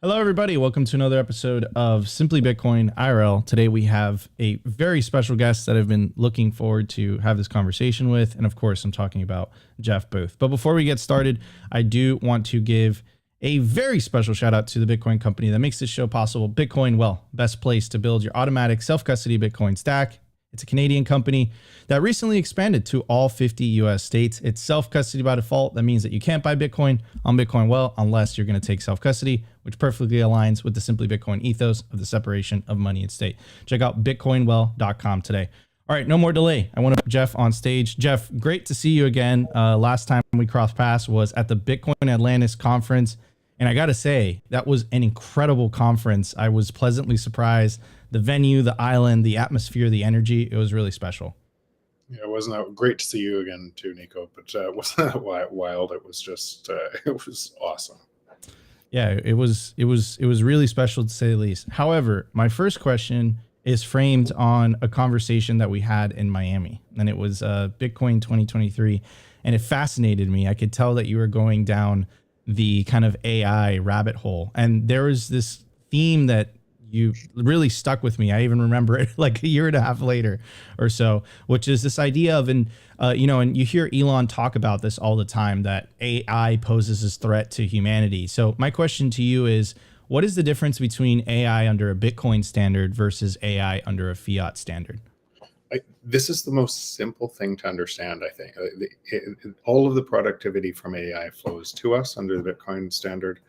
Hello, everybody. Welcome to another episode of Simply Bitcoin IRL. Today, we have a very special guest that I've been looking forward to have this conversation with. And of course, I'm talking about Jeff Booth. But before we get started, I do want to give a very special shout out to the Bitcoin company that makes this show possible. Bitcoin, well, best place to build your automatic self-custody Bitcoin stack. It's a Canadian company that recently expanded to all 50 US states. It's self-custody by default. That means that you can't buy Bitcoin on Bitcoin Well unless you're going to take self-custody, which perfectly aligns with the Simply Bitcoin ethos of the separation of money and state. Check out bitcoinwell.com today. All right, no more delay. I want to put Jeff on stage. Jeff, great to see you again. Last time we crossed paths was at the Bitcoin Atlantis conference. And I got to say, that was an incredible conference. I was pleasantly surprised. The venue, the island, the atmosphere, the energy, it was really special. Yeah, it wasn't that great to see you again too, Nico, but it wasn't that wild. It was just, it was awesome. Yeah, it was really special to say the least. However, my first question is framed on a conversation that we had in Miami, and it was Bitcoin 2023, and it fascinated me. I could tell that you were going down the kind of AI rabbit hole, and there was this theme that you really stuck with me. I even remember it like a year and a half later or so, which is this idea of, and you hear Elon talk about this all the time, that AI poses a threat to humanity. So my question to you is, what is the difference between AI under a Bitcoin standard versus AI under a fiat standard? This is the most simple thing to understand, I think. All of the productivity from AI flows to us under the Bitcoin standard.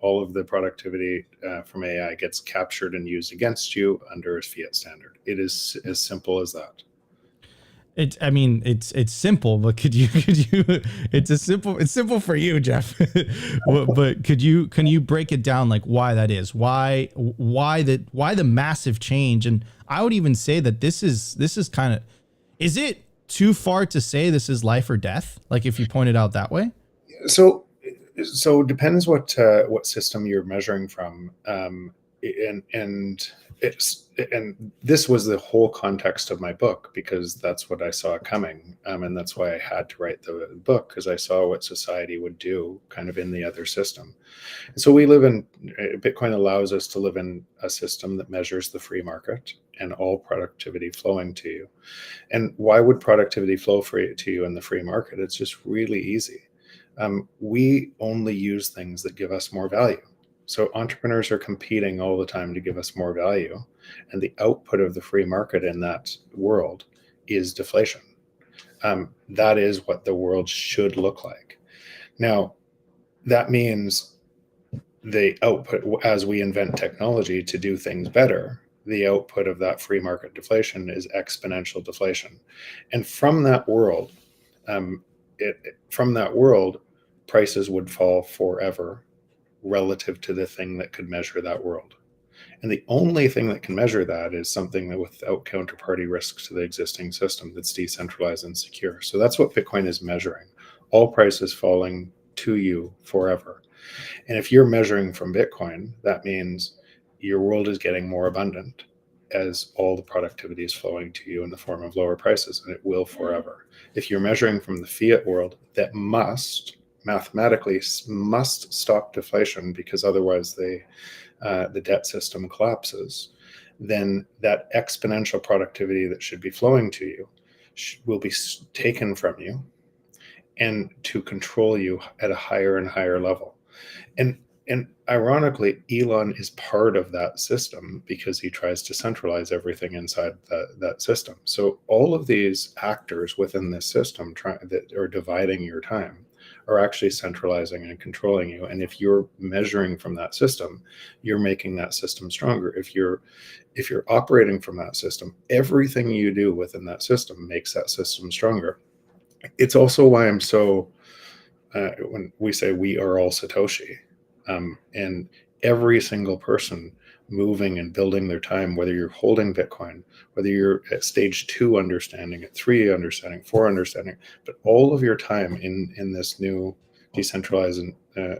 All of the productivity from AI gets captured and used against you under a fiat standard. It is as simple as that. It's simple, but it's simple for you, Jeff. But can you break it down, like why that is? Why the massive change? And I would even say that this is kind of, is it too far to say this is life or death? Like if you point it out that way? So it depends what system you're measuring from. And this was the whole context of my book, because that's what I saw coming, and that's why I had to write the book, because I saw what society would do kind of in the other system. And so Bitcoin allows us to live in a system that measures the free market and all productivity flowing to you. And why would productivity flow to you in the free market? It's just really easy. We only use things that give us more value. So entrepreneurs are competing all the time to give us more value. And the output of the free market in that world is deflation. That is what the world should look like. Now, that means the output, as we invent technology to do things better, the output of that free market deflation is exponential deflation. And from that world, prices would fall forever relative to the thing that could measure that world. And the only thing that can measure that is something that without counterparty risks to the existing system, that's decentralized and secure. So that's what Bitcoin is measuring. All prices falling to you forever. And if you're measuring from Bitcoin, that means your world is getting more abundant as all the productivity is flowing to you in the form of lower prices, and it will forever. If you're measuring from the fiat world, that mathematically must stop deflation, because otherwise the debt system collapses, then that exponential productivity that should be flowing to you will be taken from you, and to control you at a higher and higher level. And ironically, Elon is part of that system, because he tries to centralize everything inside that system. So all of these actors within this system that are dividing your time are actually centralizing and controlling you. And if you're measuring from that system, you're making that system stronger. If you're operating from that system, everything you do within that system makes that system stronger. It's also why I'm so, when we say we are all Satoshi, and every single person moving and building their time, whether you're holding Bitcoin, whether you're at stage 2 understanding, at 3 understanding, 4 understanding, but all of your time in this new decentralized and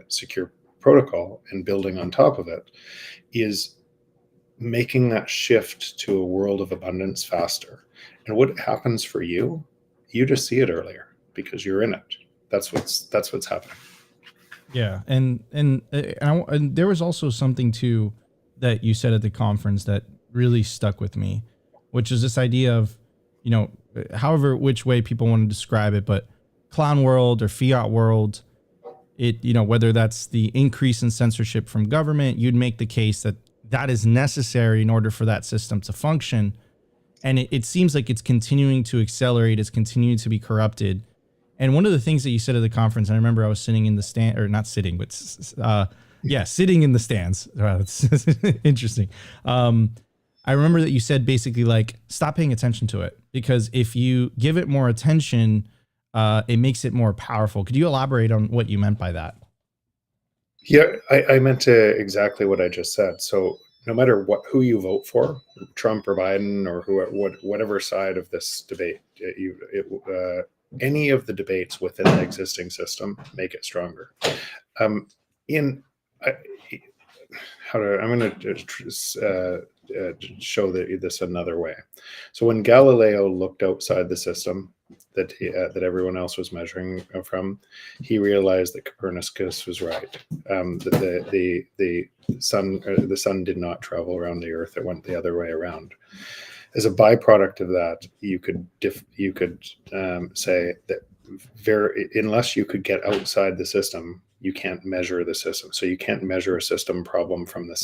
secure protocol and building on top of it is making that shift to a world of abundance faster. And what happens for you, you just see it earlier because you're in it. That's what's happening. Yeah, and there was also something too that you said at the conference that really stuck with me, which is this idea of, however which way people want to describe it, but clown world or fiat world, whether that's the increase in censorship from government, you'd make the case that that is necessary in order for that system to function, and it seems like it's continuing to accelerate, it's continuing to be corrupted. And one of the things that you said at the conference, I remember I was sitting in the stand, or not sitting, but yeah, sitting in the stands. Wow, that's interesting. I remember that you said basically like, stop paying attention to it, because if you give it more attention, it makes it more powerful. Could you elaborate on what you meant by that? Yeah, I meant to exactly what I just said. So no matter who you vote for, Trump or Biden or whatever side of this debate, any of the debates within the existing system make it stronger. In I, I'm going to show this another way. So when Galileo looked outside the system that everyone else was measuring from, he realized that Copernicus was right. That the sun did not travel around the Earth; it went the other way around. As a byproduct of that, you could say that unless you could get outside the system, you can't measure the system. So you can't measure a system problem from the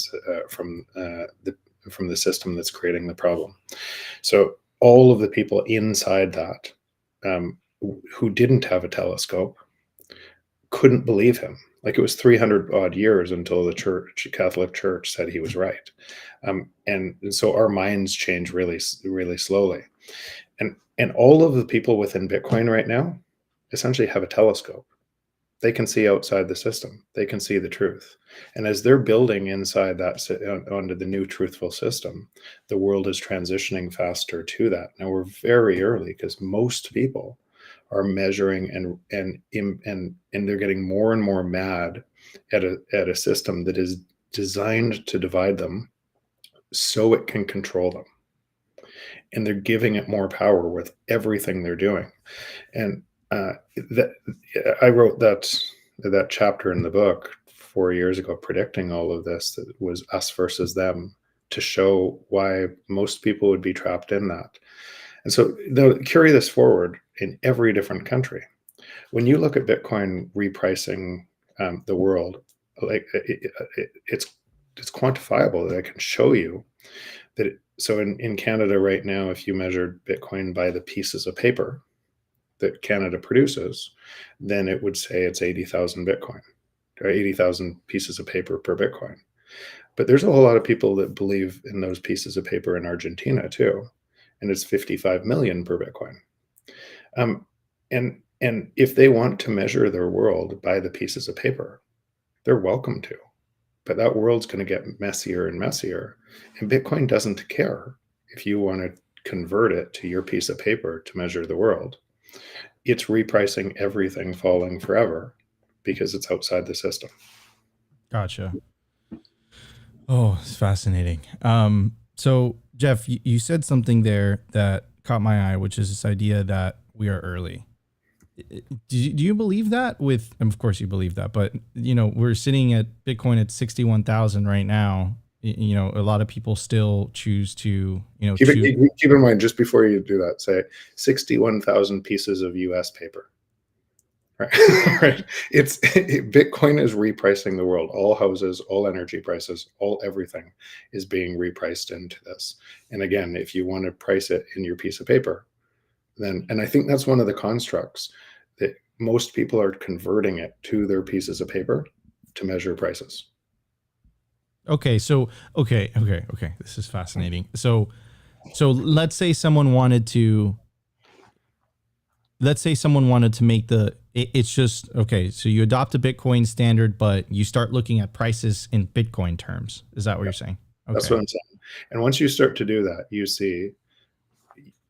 system that's creating the problem. So all of the people inside that, who didn't have a telescope, couldn't believe him. Like, it was 300 odd years until the Catholic Church said he was right. And so our minds change really, really slowly. And all of the people within Bitcoin right now essentially have a telescope. They can see outside the system. They can see the truth. And as they're building inside that onto the new truthful system, the world is transitioning faster to that. Now we're very early, because most people are measuring and they're getting more and more mad at a system that is designed to divide them so it can control them. And they're giving it more power with everything they're doing. And that I wrote that chapter in the book 4 years ago, predicting all of this. That was us versus them, to show why most people would be trapped in that. And so now carry this forward in every different country. When you look at Bitcoin repricing the world, like it's quantifiable. That I can show you that. So in Canada right now, if you measured Bitcoin by the pieces of paper that Canada produces, then it would say it's 80,000 Bitcoin, or 80,000 pieces of paper per Bitcoin. But there's a whole lot of people that believe in those pieces of paper in Argentina too, and it's 55 million per Bitcoin. And if they want to measure their world by the pieces of paper, they're welcome to. But that world's going to get messier and messier. And Bitcoin doesn't care if you want to convert it to your piece of paper to measure the world. It's repricing everything, falling forever, because it's outside the system. Gotcha. Oh, it's fascinating. So Jeff, you said something there that caught my eye, which is this idea that we are early. Do you believe that? And of course you believe that, but we're sitting at Bitcoin at 61,000 right now. A lot of people still choose to, keep in mind, just before you do that, say 61,000 pieces of US paper. Right. Right. Bitcoin is repricing the world. All houses, all energy prices, all everything is being repriced into this. And again, if you want to price it in your piece of paper, then, and I think that's one of the constructs, that most people are converting it to their pieces of paper to measure prices. Okay. So, okay. This is fascinating. So let's say someone wanted to make it's just, okay, so you adopt a Bitcoin standard, but you start looking at prices in Bitcoin terms. Is that what you're saying? Okay. That's what I'm saying. And once you start to do that, you see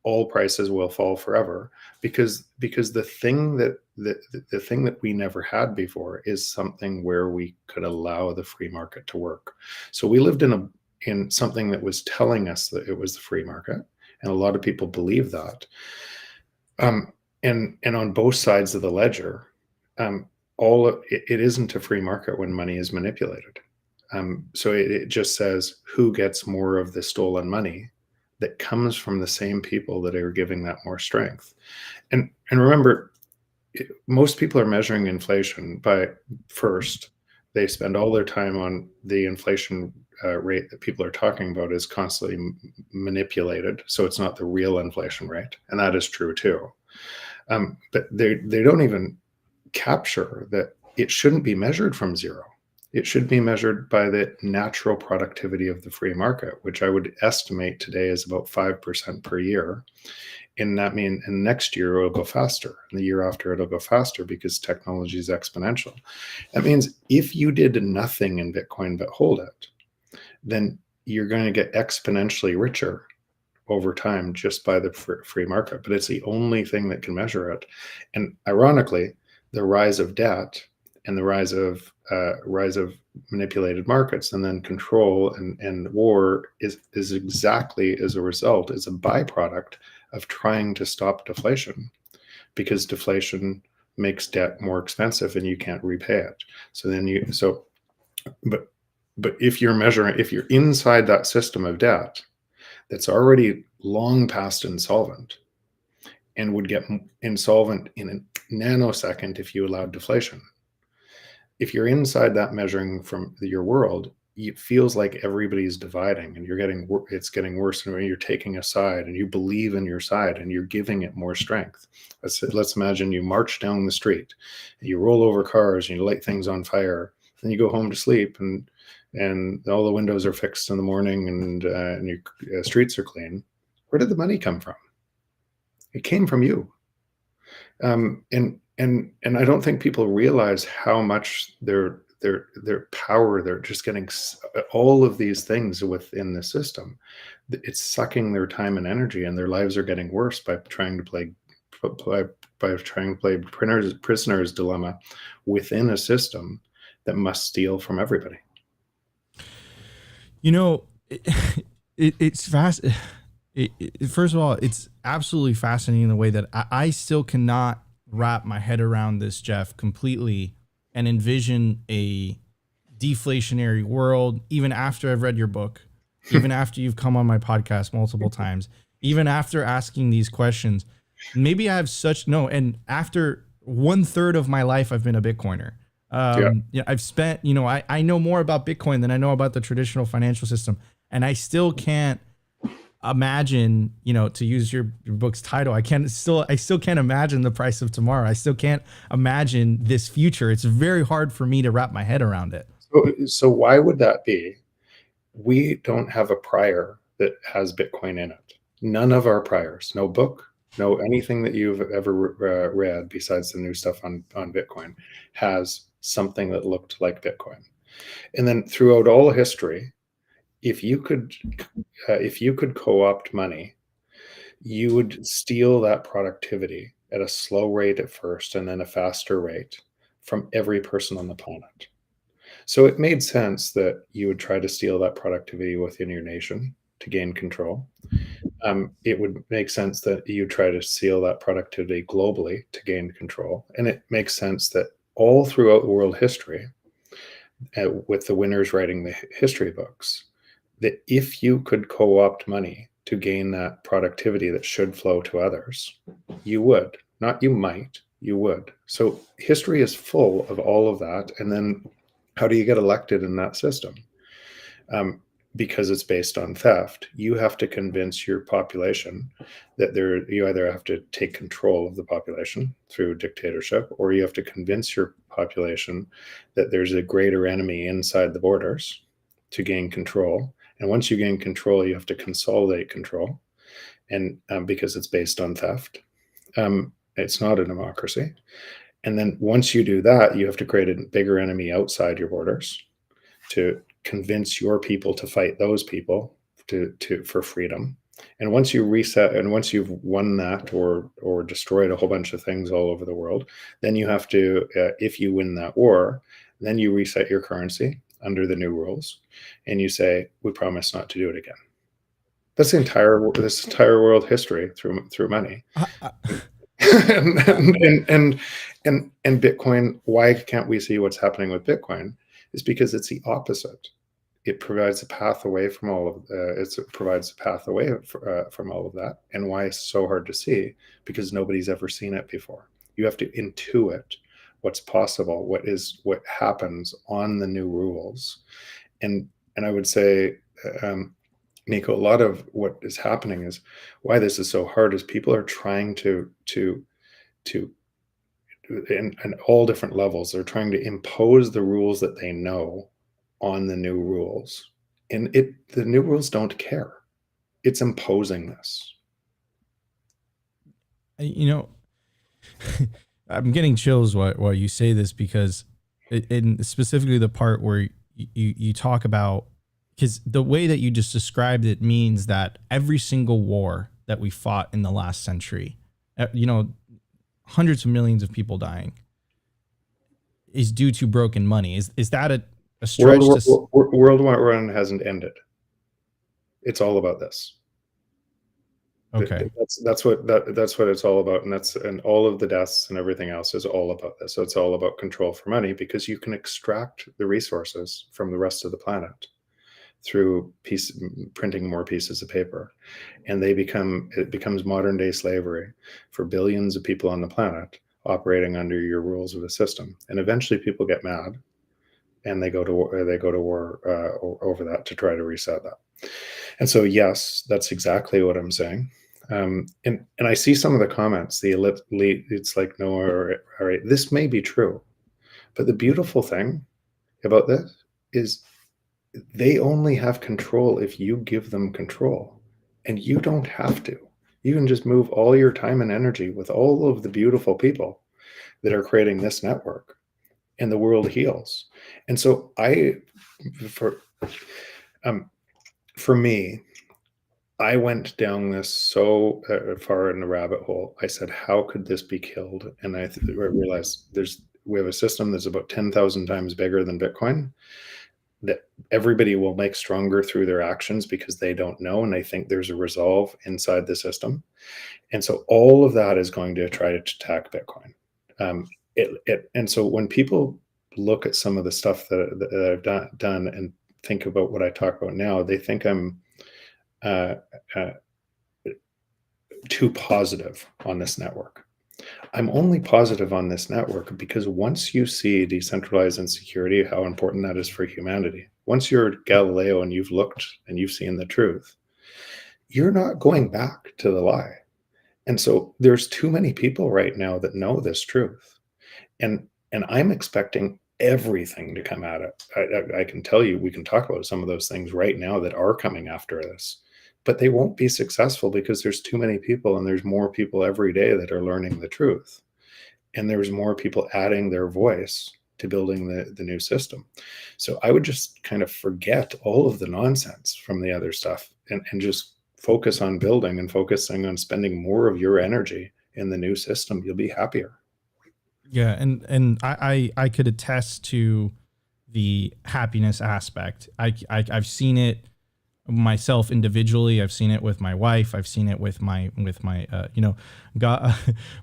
all prices will fall forever, because the thing that we never had before is something where we could allow the free market to work. So we lived in something that was telling us that it was the free market, and a lot of people believe that. And on both sides of the ledger, it isn't a free market when money is manipulated. So it just says who gets more of the stolen money that comes from the same people that are giving that more strength. And remember, most people are measuring inflation by, first, they spend all their time on the inflation rate that people are talking about is constantly manipulated. So it's not the real inflation rate. And that is true too. But they don't even capture that it shouldn't be measured from zero. It should be measured by the natural productivity of the free market, which I would estimate today is about 5% per year. And that means in next year it'll go faster, and the year after it'll go faster because technology is exponential. That means if you did nothing in Bitcoin but hold it, then you're going to get exponentially richer over time just by the free market. But it's the only thing that can measure it. And ironically, the rise of debt and the rise of manipulated markets and then control and war is exactly as a result, is a byproduct of trying to stop deflation, because deflation makes debt more expensive and you can't repay it. But if you're inside that system of debt that's already long past insolvent and would get insolvent in a nanosecond if you allowed deflation, if you're inside that measuring from your world, it feels like everybody's dividing and it's getting worse, and you're taking a side and you believe in your side and you're giving it more strength. Let's imagine you march down the street, and you roll over cars and you light things on fire, and you go home to sleep, and all the windows are fixed in the morning, and your streets are clean. Where did the money come from? It came from you. And I don't think people realize how much their power, they're just getting all of these things within the system. It's sucking their time and energy, and their lives are getting worse by trying to play prisoner's dilemma within a system that must steal from everybody. It's fast. First of all, it's absolutely fascinating the way that I still cannot wrap my head around this, Jeff, completely, and envision a deflationary world, even after I've read your book, even after you've come on my podcast multiple times, even after asking these questions. Maybe I have and after 1/3 of my life, I've been a Bitcoiner. I've spent, I know more about Bitcoin than I know about the traditional financial system. And I still can't imagine, to use your book's title, I still can't imagine the price of tomorrow. I still can't imagine this future. It's very hard for me to wrap my head around it. So why would that be? We don't have a prior that has Bitcoin in it. None of our priors, no book, no anything that you've ever read besides the new stuff on Bitcoin has something that looked like Bitcoin. And then throughout all history, if you could co-opt money, you would steal that productivity at a slow rate at first and then a faster rate from every person on the planet. So it made sense that you would try to steal that productivity within your nation to gain control. It would make sense that you try to steal that productivity globally to gain control. And it makes sense that all throughout world history, with the winners writing the history books, that if you could co-opt money to gain that productivity that should flow to others, you would. Not you might, you would. So history is full of all of that. And then how do you get elected in that system? Because it's based on theft. You have to convince your population that you either have to take control of the population through dictatorship, or you have to convince your population that there's a greater enemy inside the borders to gain control. And once you gain control, you have to consolidate control, and because it's based on theft. It's not a democracy. And then once you do that, you have to create a bigger enemy outside your borders to convince your people to fight those people for freedom. And once you reset, and once you've won that or destroyed a whole bunch of things all over the world, then you have to, if you win that war, then you reset your currency under the new rules, and you say, we promise not to do it again. That's this entire world history through money. and And Bitcoin, why can't we see what's happening with Bitcoin? Is because it's the opposite. It provides a path away from all of it provides a path away from all of that. And why it's so hard to see? Because nobody's ever seen it before. You have to intuit what's possible, what happens on the new rules. And I would say, Nico, a lot of what is happening is why this is so hard is people are trying to in all different levels, they're trying to impose the rules that they know on the new rules. And the new rules don't care. It's imposing this. You know, I'm getting chills while you say this, because in specifically the part where you talk about, because the way that you just described it means that every single war that we fought in the last century, hundreds of millions of people dying, is due to broken money. Is that a stretch? World War I hasn't ended. It's all about this. Okay, that's what it's all about, and all of the deaths and everything else is all about this. So it's all about control for money, because you can extract the resources from the rest of the planet through printing more pieces of paper, and it becomes modern day slavery for billions of people on the planet operating under your rules of the system. And eventually people get mad and they go to war over that, to try to reset that. And so, yes, that's exactly what I'm saying. And I see some of the comments, the elite, it's like, no, all right, this may be true. But the beautiful thing about this is they only have control if you give them control. And you don't have to. You can just move all your time and energy with all of the beautiful people that are creating this network, and the world heals. And so for me, I went down this so far in the rabbit hole. I said, how could this be killed? And I realized we have a system that's about 10,000 times bigger than Bitcoin, that everybody will make stronger through their actions because they don't know, and they think there's a resolve inside the system. And so all of that is going to try to attack Bitcoin. And so when people look at some of the stuff that I've done and think about what I talk about now, they think I'm too positive on this network. I'm only positive on this network because once you see decentralized insecurity, how important that is for humanity, once you're Galileo and you've looked and you've seen the truth, you're not going back to the lie. And so there's too many people right now that know this truth. And I'm expecting everything to come at it. I can tell you, we can talk about some of those things right now that are coming after this, but they won't be successful because there's too many people, and there's more people every day that are learning the truth. And there's more people adding their voice to building the new system. So I would just kind of forget all of the nonsense from the other stuff and just focus on building and focusing on spending more of your energy in the new system. You'll be happier. Yeah, and I could attest to the happiness aspect. I've seen it myself individually. I've seen it with my wife. I've seen it with my God,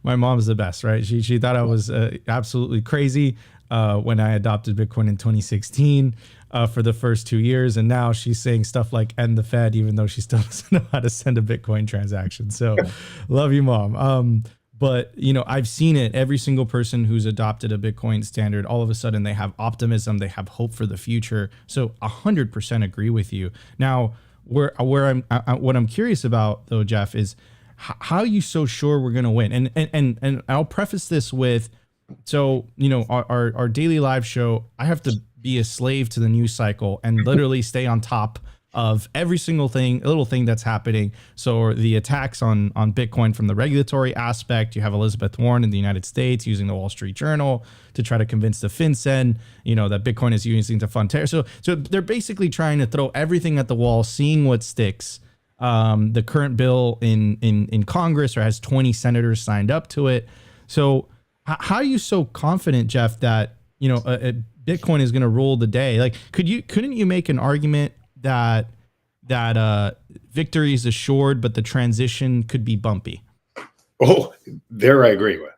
my mom's the best, right? She thought I was absolutely crazy when I adopted Bitcoin in 2016 for the first 2 years, and now she's saying stuff like "end the Fed," even though she still doesn't know how to send a Bitcoin transaction. So, love you, Mom. But, I've seen it. Every single person who's adopted a Bitcoin standard, all of a sudden they have optimism, they have hope for the future. So 100% agree with you. Now, what I'm curious about though, Jeff, is how are you so sure we're going to win? And I'll preface this with, so, our daily live show, I have to be a slave to the news cycle and literally stay on top of every single little thing that's happening. So the attacks on Bitcoin from the regulatory aspect, you have Elizabeth Warren in the United States using the Wall Street Journal to try to convince the FinCEN, that Bitcoin is using to fund terror. So they're basically trying to throw everything at the wall, seeing what sticks. The current bill in Congress has 20 senators signed up to it. So how are you so confident, Jeff, that Bitcoin is going to rule the day? Like, couldn't you make an argument that victory is assured, but the transition could be bumpy? Oh, there I agree with.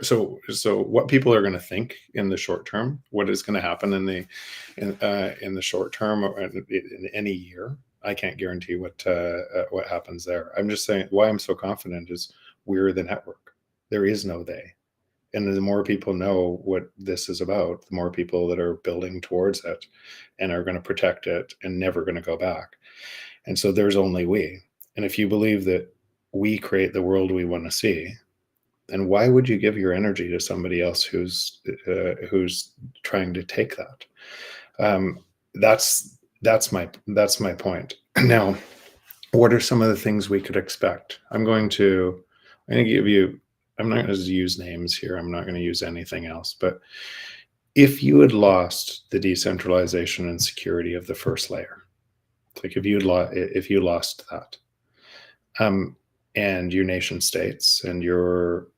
So what people are going to think in the short term, what is going to happen in the short term or in any year, I can't guarantee what happens there. I'm just saying why I'm so confident is we're the network. There is no they. And the more people know what this is about, the more people that are building towards it and are going to protect it and never going to go back. And so there's only we. And if you believe that we create the world we want to see, then why would you give your energy to somebody else who's trying to take that? That's my point. Now, what are some of the things we could expect? I'm going to give you. I'm not going to use names here. I'm not going to use anything else. But if you had lost the decentralization and security of the first layer, like if you lost that, and your nation states and your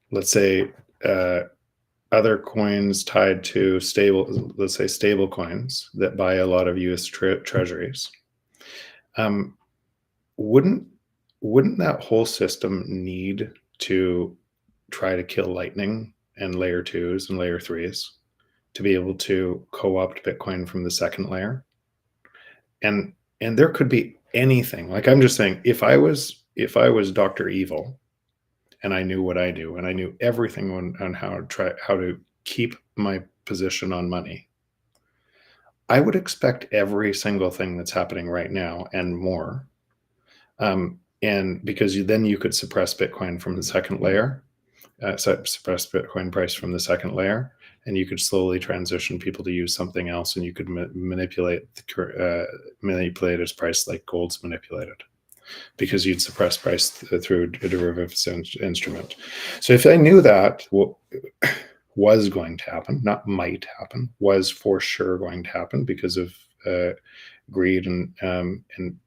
let's say other coins tied to stable coins that buy a lot of U.S. treasuries, wouldn't that whole system need to try to kill Lightning and layer 2s and layer 3s to be able to co-opt Bitcoin from the second layer? And there could be anything. Like, I'm just saying, if I was Dr. Evil and I knew what I do and I knew everything on how to keep my position on money, I would expect every single thing that's happening right now and more. And because then you could suppress Bitcoin from the second layer, suppress Bitcoin price from the second layer, and you could slowly transition people to use something else, and you could manipulate its price like gold's manipulated, because you'd suppress price through a derivative instrument. So if I knew that what was going to happen, not might happen, was for sure going to happen because of greed and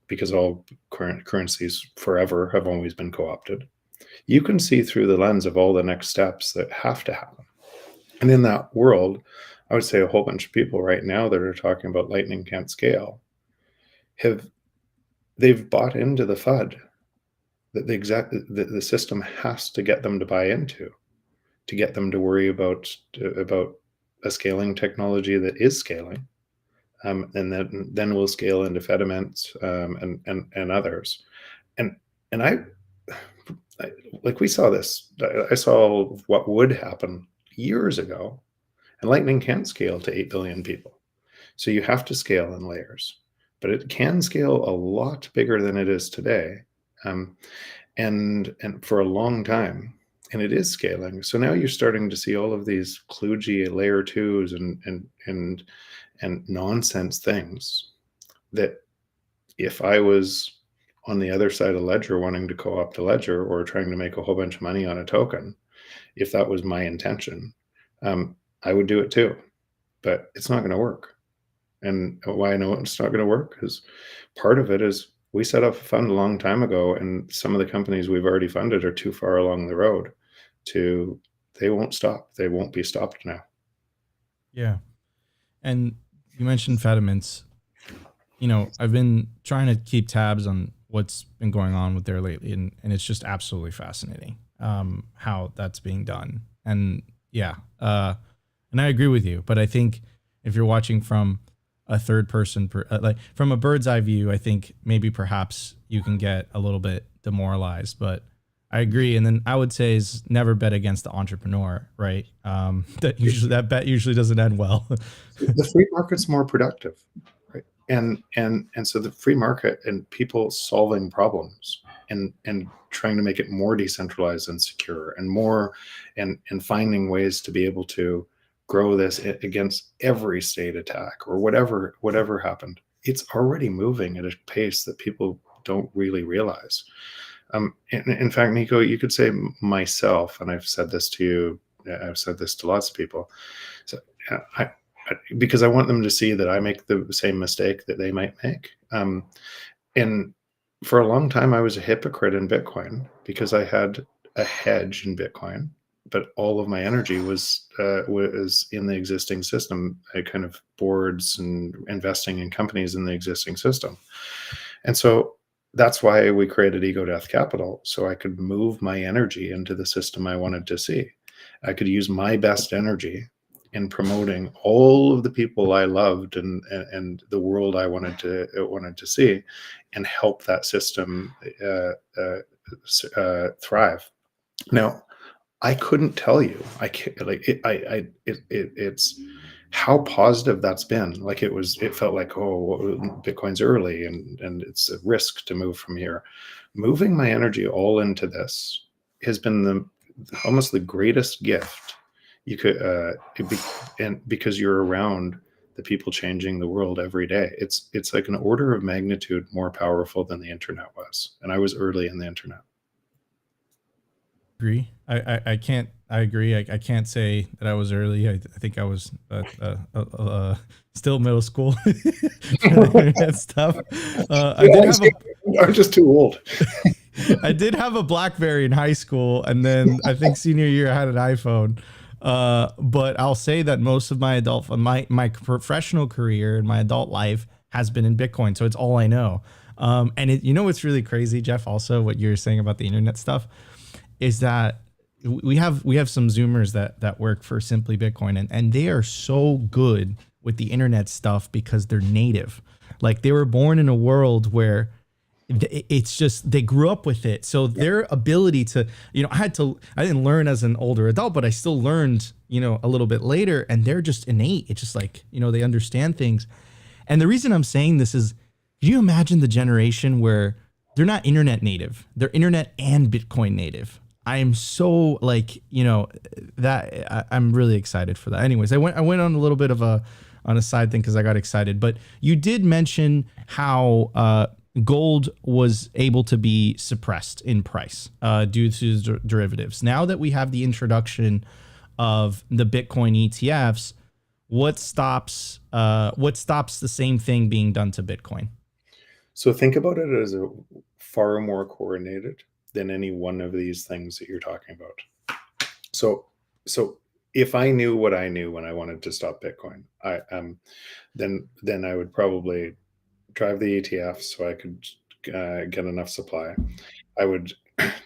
because all current currencies forever have always been co-opted, you can see through the lens of all the next steps that have to happen. And in that world, I would say a whole bunch of people right now that are talking about Lightning can't scale they've bought into the FUD that the system has to get them to buy into, to get them to worry about a scaling technology that is scaling, and then we'll scale into Fediments and others, and I like we saw this. I saw what would happen years ago, and Lightning can't scale to 8 billion people, so you have to scale in layers. But it can scale a lot bigger than it is today, and for a long time, and it is scaling. So now you're starting to see all of these kludgy layer 2s and nonsense things that, if I was on the other side of Ledger wanting to co-opt a Ledger or trying to make a whole bunch of money on a token, if that was my intention, I would do it too. But it's not going to work. And why I know it's not going to work is part of it is we set up a fund a long time ago, and some of the companies we've already funded are too far along the road they won't stop. They won't be stopped now. Yeah. And you mentioned Fediments. I've been trying to keep tabs on what's been going on with there lately, and it's just absolutely fascinating how that's being done. And yeah, and I agree with you, but I think if you're watching from a third person, like from a bird's eye view, I think maybe perhaps you can get a little bit demoralized, but I agree. And then I would say is never bet against the entrepreneur, right? That bet usually doesn't end well. The free market's more productive, right? And so the free market and people solving problems and trying to make it more decentralized and secure and more and finding ways to be able to grow this against every state attack or whatever happened. It's already moving at a pace that people don't really realize. In fact, Nico, you could say myself, and I've said this to you, I've said this to lots of people. So because I want them to see that I make the same mistake that they might make. And for a long time, I was a hypocrite in Bitcoin because I had a hedge in Bitcoin, but all of my energy was in the existing system, kind of boards and investing in companies in the existing system. And so that's why we created Ego Death Capital, so I could move my energy into the system I wanted to see. I could use my best energy in promoting all of the people I loved and the world I wanted to see, and help that system thrive. Now, I couldn't tell you. I can't, like it's how positive that's been. Like it felt like, oh, Bitcoin's early and it's a risk to move from here. Moving my energy all into this has been almost the greatest gift you could, and because you're around the people changing the world every day. It's like an order of magnitude more powerful than the internet was, and I was early in the internet. Agree. I can't. I agree. I can't say that I was early. I think I was still middle school and stuff. I did have a. I'm just too old. I did have a BlackBerry in high school, and then I think senior year I had an iPhone. But I'll say that most of my professional career and my adult life has been in Bitcoin, so it's all I know. And what's really crazy, Jeff? Also, what you're saying about the internet stuff is that we have some Zoomers that work for Simply Bitcoin, and they are so good with the internet stuff because they're native. Like, they were born in a world where it's just, they grew up with it. So their ability to, I didn't learn as an older adult, but I still learned, a little bit later, and they're just innate. It's just like, they understand things. And the reason I'm saying this is, can you imagine the generation where they're not internet native, they're internet and Bitcoin native? I am so I'm really excited for that. Anyways, I went on a little bit of a side thing because I got excited, but you did mention how gold was able to be suppressed in price due to derivatives. Now that we have the introduction of the Bitcoin ETFs, what stops the same thing being done to Bitcoin? So think about it as a far more coordinated than any one of these things that you're talking about. So if I knew what I knew when I wanted to stop Bitcoin, then I would probably drive the ETF so I could get enough supply. I would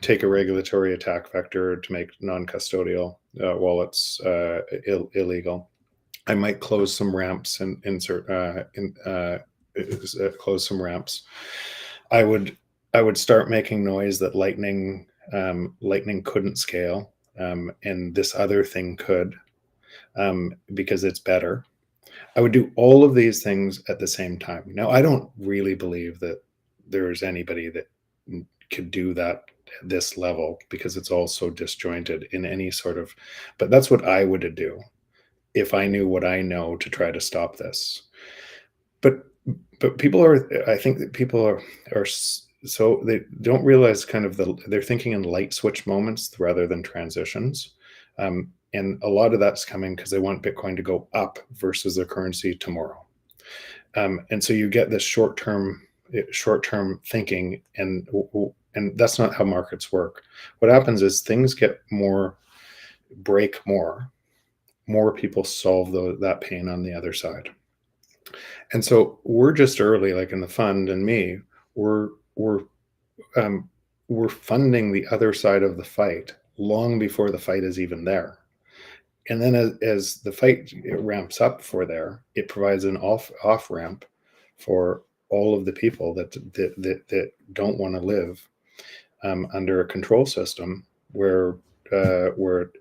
take a regulatory attack vector to make non-custodial wallets illegal. I might close some ramps and close some ramps. I would start making noise that Lightning couldn't scale, and this other thing could, because it's better. I would do all of these things at the same time. Now, I don't really believe that there's anybody that could do that at this level, because it's all so disjointed in any sort of, but that's what I would do if I knew what I know to try to stop this. But I think that people are so they don't realize kind of they're thinking in light switch moments rather than transitions. And a lot of that's coming because they want Bitcoin to go up versus their currency tomorrow. And so you get this short-term thinking, and that's not how markets work. What happens is things break more people solve that pain on the other side. And so we're just early, like in the fund and me, we're funding the other side of the fight long before the fight is even there. And then as the fight ramps up it provides an off ramp for all of the people that don't want to live under a control system where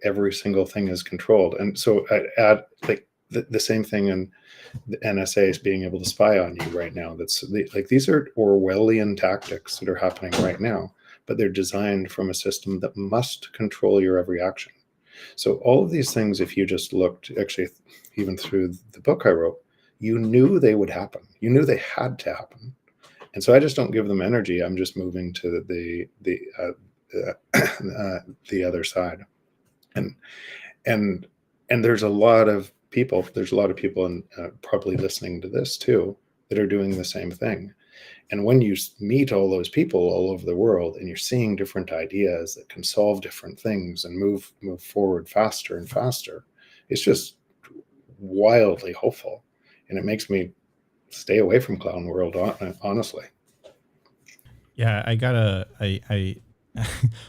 every single thing is controlled. And so I add like the same thing in the NSA is being able to spy on you right now. These are Orwellian tactics that are happening right now, but they're designed from a system that must control your every action. So all of these things, if you just looked, actually, even through the book I wrote, you knew they would happen. You knew they had to happen. And so I just don't give them energy. I'm just moving to the other side. And there's a lot of people. There's a lot of people, and probably listening to this too, that are doing the same thing. And when you meet all those people all over the world, and you're seeing different ideas that can solve different things and move forward faster and faster, it's just wildly hopeful. And it makes me stay away from clown world, honestly. Yeah, I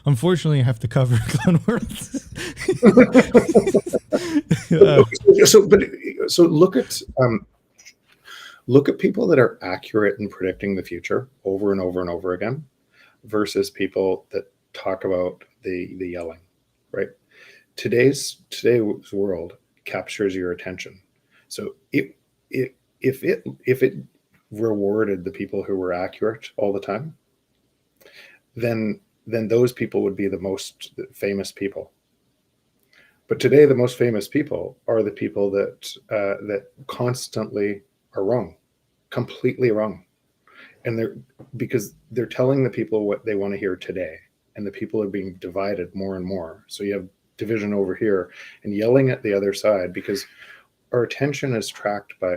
unfortunately have to cover Clone World. uh, So look at people that are accurate in predicting the future over and over and over again versus people that talk about the yelling, right? Today's world captures your attention. So if it rewarded the people who were accurate all the time, then those people would be the most famous people. But today, the most famous people are the people that constantly are wrong, completely wrong, and they're because they're telling the people what they want to hear today, and the people are being divided more and more. So you have division over here and yelling at the other side because our attention is tracked by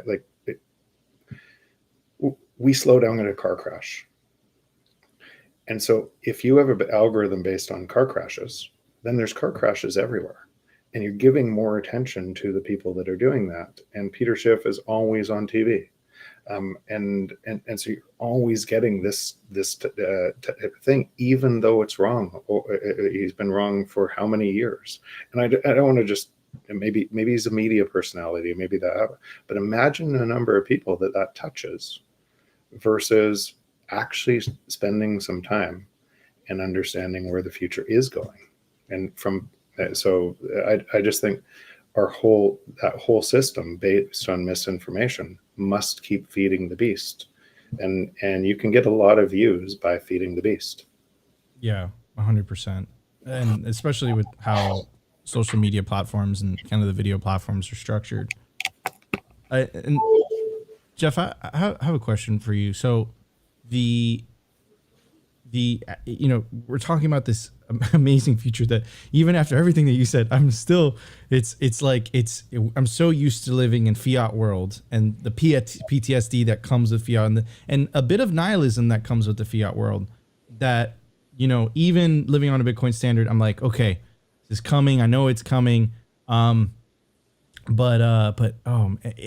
we slow down in a car crash. And so if you have an algorithm based on car crashes, then there's car crashes everywhere. And you're giving more attention to the people that are doing that. And Peter Schiff is always on TV. And so you're always getting this thing, even though it's wrong. He's been wrong for how many years? And I don't want to just maybe he's a media personality, maybe that. But imagine the number of people that touches versus actually spending some time and understanding where the future is going. And I just think that whole system based on misinformation must keep feeding the beast, and you can get a lot of views by feeding the beast. yeah, 100%, and especially with how social media platforms and kind of the video platforms are structured. And Jeff, I have a question for you. So the we're talking about this amazing future that even after everything that you said, I'm still I'm so used to living in fiat world and the PTSD that comes with fiat and a bit of nihilism that comes with the fiat world, that even living on a Bitcoin standard, I'm like, okay, this is coming, I know it's coming.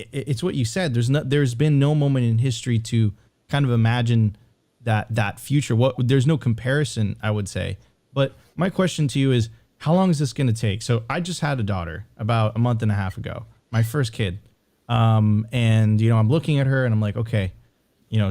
It's what you said. There's been no moment in history to kind of imagine that future. There's no comparison, I would say. But my question to you is, how long is this going to take? So I just had a daughter about a month and a half ago, my first kid. And I'm looking at her and I'm like, okay,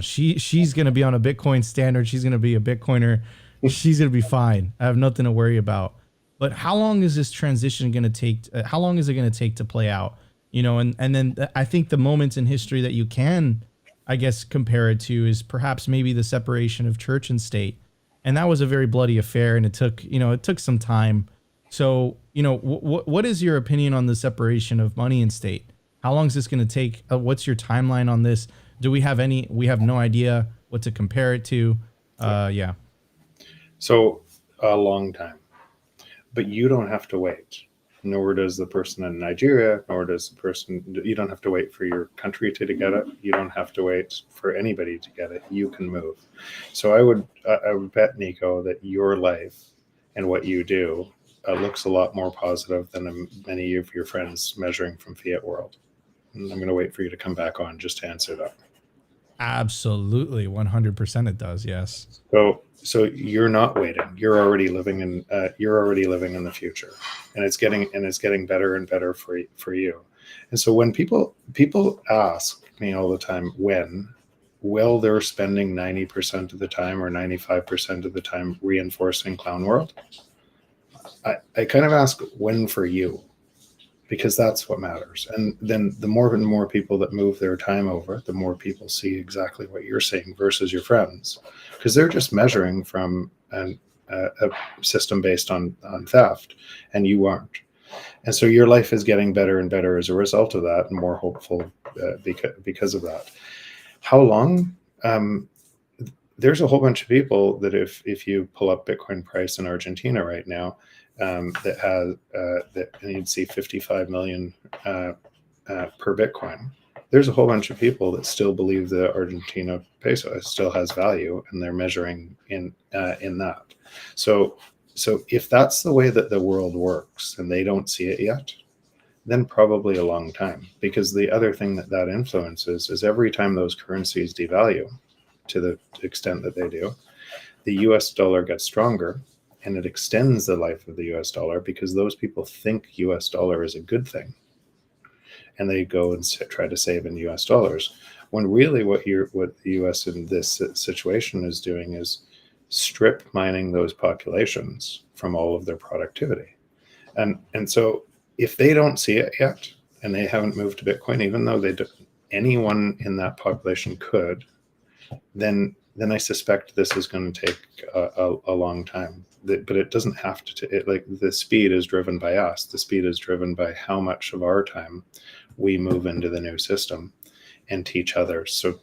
she's going to be on a Bitcoin standard. She's going to be a Bitcoiner. She's going to be fine. I have nothing to worry about. But how long is this transition going to take? How long is it going to take to play out? And then I think the moments in history that you can, I guess, compare it to is perhaps maybe the separation of church and state. And that was a very bloody affair, and it took some time. So, what is your opinion on the separation of money and state? How long is this going to take? What's your timeline on this? We have no idea what to compare it to. Yeah. So a long time. But you don't have to wait, nor does the person in Nigeria, you don't have to wait for your country to get it. You don't have to wait for anybody to get it. You can move. So I would bet, Nico, that your life and what you do looks a lot more positive than many of your friends measuring from Fiat world. And I'm going to wait for you to come back on just to answer that. Absolutely, 100% it does. Yes. So you're not waiting. You're already living in the future, and it's getting better and better for you. And so when people ask me all the time, they're spending 90% of the time or 95% of the time reinforcing clown world, I kind of ask when for you, because that's what matters. And then the more and more people that move their time over, the more people see exactly what you're seeing versus your friends, because they're just measuring from a system based on theft, and you aren't. And so your life is getting better and better as a result of that, and more hopeful because of that. How long? There's a whole bunch of people that if you pull up Bitcoin price in Argentina right now, that you'd see 55 million per Bitcoin. There's a whole bunch of people that still believe the Argentina peso still has value, and they're measuring in that. So if that's the way that the world works and they don't see it yet, then probably a long time. Because the other thing that influences is every time those currencies devalue to the extent that they do, the US dollar gets stronger and it extends the life of the US dollar because those people think US dollar is a good thing. And they go and try to save in US dollars. When really what the US in this situation is doing is strip mining those populations from all of their productivity. And so if they don't see it yet and they haven't moved to Bitcoin, even though anyone in that population could, then I suspect this is going to take a long time. But it doesn't have to. Like the speed is driven by us. The speed is driven by how much of our time we move into the new system and teach others. So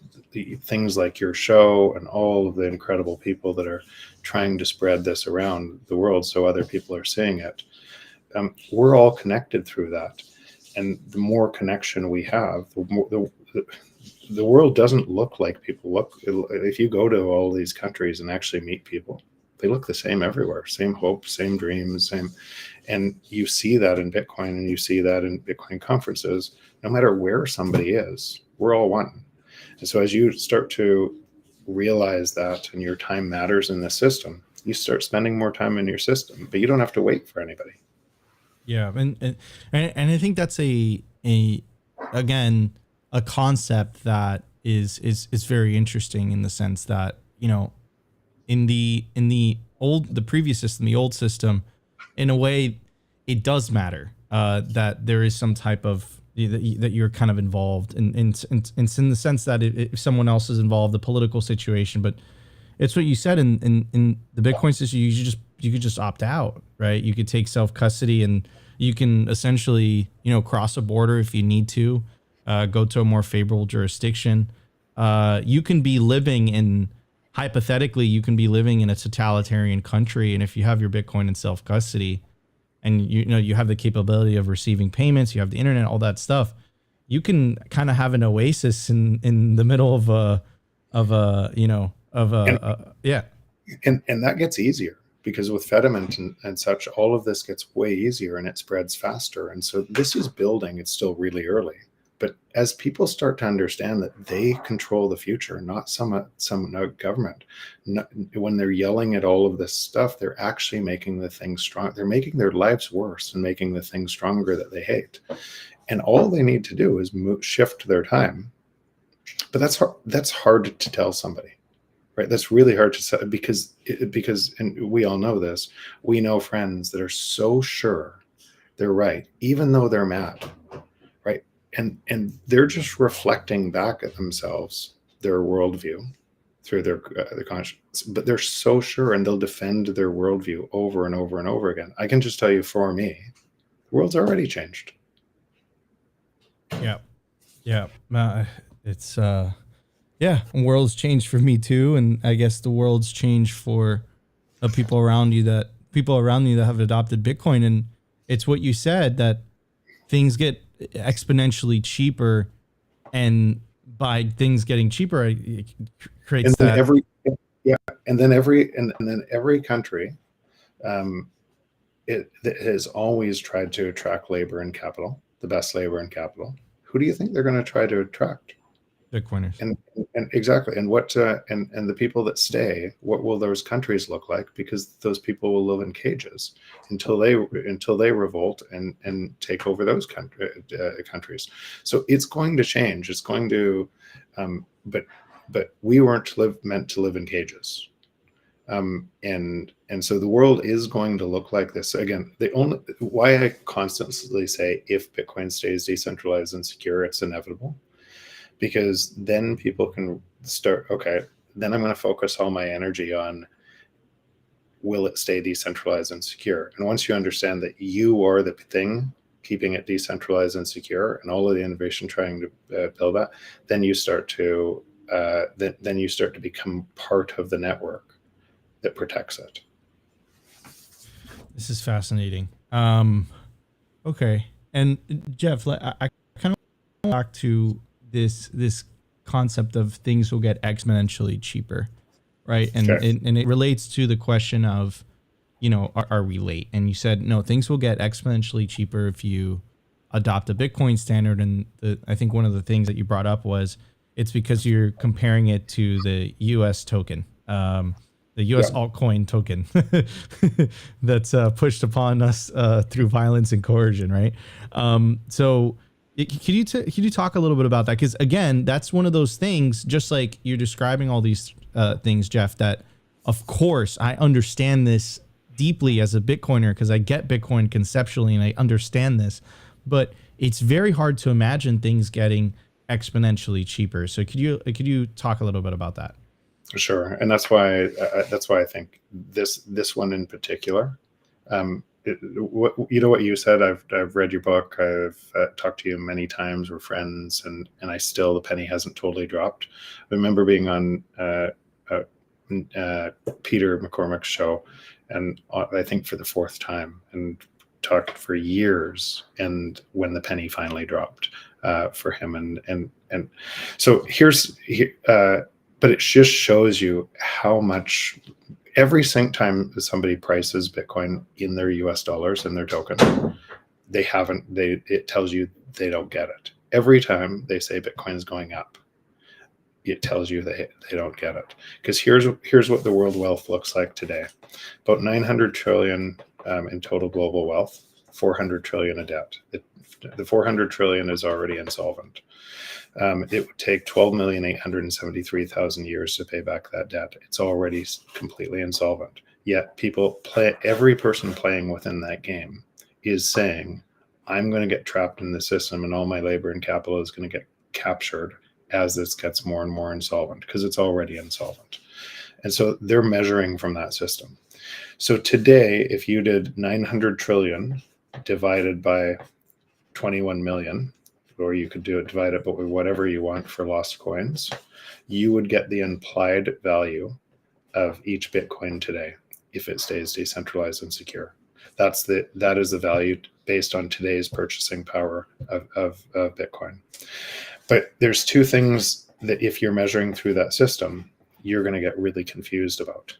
things like your show and all of the incredible people that are trying to spread this around the world so other people are seeing it. We're all connected through that. And the more connection we have, the world doesn't look like people look. If you go to all these countries and actually meet people, they look the same everywhere. Same hopes, same dreams, same. And you see that in Bitcoin and you see that in Bitcoin conferences. No matter where somebody is, we're all one. And so as you start to realize that and your time matters in the system, you start spending more time in your system, but you don't have to wait for anybody. Yeah. And I think that's again, a concept that is very interesting in the sense that, you know, in the previous system, the old system, in a way, it does matter that there is some type of that you're kind of involved in the sense that if someone else is involved, the political situation, but it's what you said in the Bitcoin system, you could just opt out, right? You could take self-custody and you can essentially, you know, cross a border if you need to, go to a more favorable jurisdiction. You can be living in, hypothetically, you can be living in a totalitarian country. And if you have your Bitcoin in self-custody and you know, you have the capability of receiving payments, you have the internet, all that stuff, you can kind of have an oasis in the middle of a yeah. And that gets easier because with Fediment and such, all of this gets way easier and it spreads faster. And so this is building. It's still really early. But as people start to understand that they control the future, not some government, when they're yelling at all of this stuff, they're actually making the things strong. They're making their lives worse and making the things stronger that they hate. And all they need to do is shift their time. But that's hard to tell somebody, right? That's really hard to say because and we all know this. We know friends that are so sure they're right, even though they're mad. And they're just reflecting back at themselves, their worldview through their conscience, but they're so sure and they'll defend their worldview over and over and over again. I can just tell you for me, the world's already changed. Yeah. Yeah. It's, yeah, the world's changed for me too. And I guess the world's changed for the people around you that have adopted Bitcoin. And it's what you said, that things get exponentially cheaper, and by things getting cheaper, it creates and then that. And then every country, it has always tried to attract labor and capital, the best labor and capital. Who do you think they're going to try to attract? Bitcoiners. And exactly. And what and the people that stay, what will those countries look like? Because those people will live in cages until they revolt and take over those countries. So it's going to change. It's going to, but we weren't meant to live in cages. And so the world is going to look like this. Again, why I constantly say if Bitcoin stays decentralized and secure, it's inevitable. Because then people can start, okay, then I'm going to focus all my energy on, will it stay decentralized and secure? And once you understand that you are the thing keeping it decentralized and secure, and all of the innovation trying to build that, then you start to become part of the network that protects it. This is fascinating. Okay. And Jeff, I kind of want back to this concept of things will get exponentially cheaper, right? And Sure. and it relates to the question of, you know, are we late? And you said no, things will get exponentially cheaper if you adopt a Bitcoin standard. And I think one of the things that you brought up was it's because you're comparing it to the U.S. token. the U.S. Yeah. altcoin token that's pushed upon us through violence and coercion, right? So could you talk a little bit about that? Because again, that's one of those things, just like you're describing all these things, Jeff, that of course I understand this deeply as a Bitcoiner because I get Bitcoin conceptually and I understand this, but it's very hard to imagine things getting exponentially cheaper. So could you talk a little bit about that? Sure, and that's why I think this one in particular. What you said. I've read your book. I've talked to you many times. We're friends, and I still, the penny hasn't totally dropped. I remember being on Peter McCormick's show, and I think for the fourth time, and talked for years. And when the penny finally dropped for him, and so but it just shows you how much every single time somebody prices Bitcoin in their US dollars and their token, it tells you they don't get it. Every time they say Bitcoin is going up, it tells you they don't get it. Because here's what the world wealth looks like today. About 900 trillion in total global wealth, 400 trillion of debt. The 400 trillion is already insolvent. It would take 12,873,000 years to pay back that debt. It's already completely insolvent. Yet every person playing within that game is saying, I'm going to get trapped in the system and all my labor and capital is going to get captured as this gets more and more insolvent because it's already insolvent. And so they're measuring from that system. So today, if you did 900 trillion divided by 21 million, or you could divide it by whatever you want for lost coins, you would get the implied value of each Bitcoin today if it stays decentralized and secure. That is the value based on today's purchasing power of Bitcoin. But there's two things that if you're measuring through that system, you're going to get really confused about.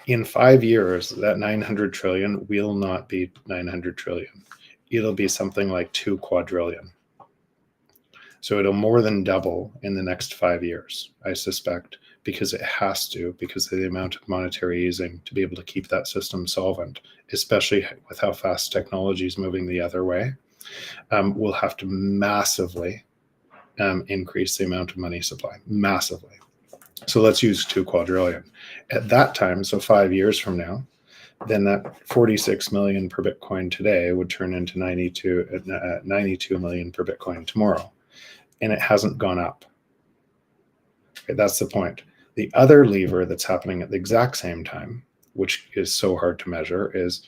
In 5 years, that 900 trillion will not be 900 trillion. It'll be something like 2 quadrillion. So it'll more than double in the next 5 years, I suspect, because it has to, because of the amount of monetary easing to be able to keep that system solvent, especially with how fast technology is moving the other way. We'll have to massively increase the amount of money supply, massively. So let's use 2 quadrillion. At that time, so 5 years from now, then that 46 million per Bitcoin today would turn into 92 million per Bitcoin tomorrow. And it hasn't gone up. Okay, that's the point. The other lever that's happening at the exact same time, which is so hard to measure, is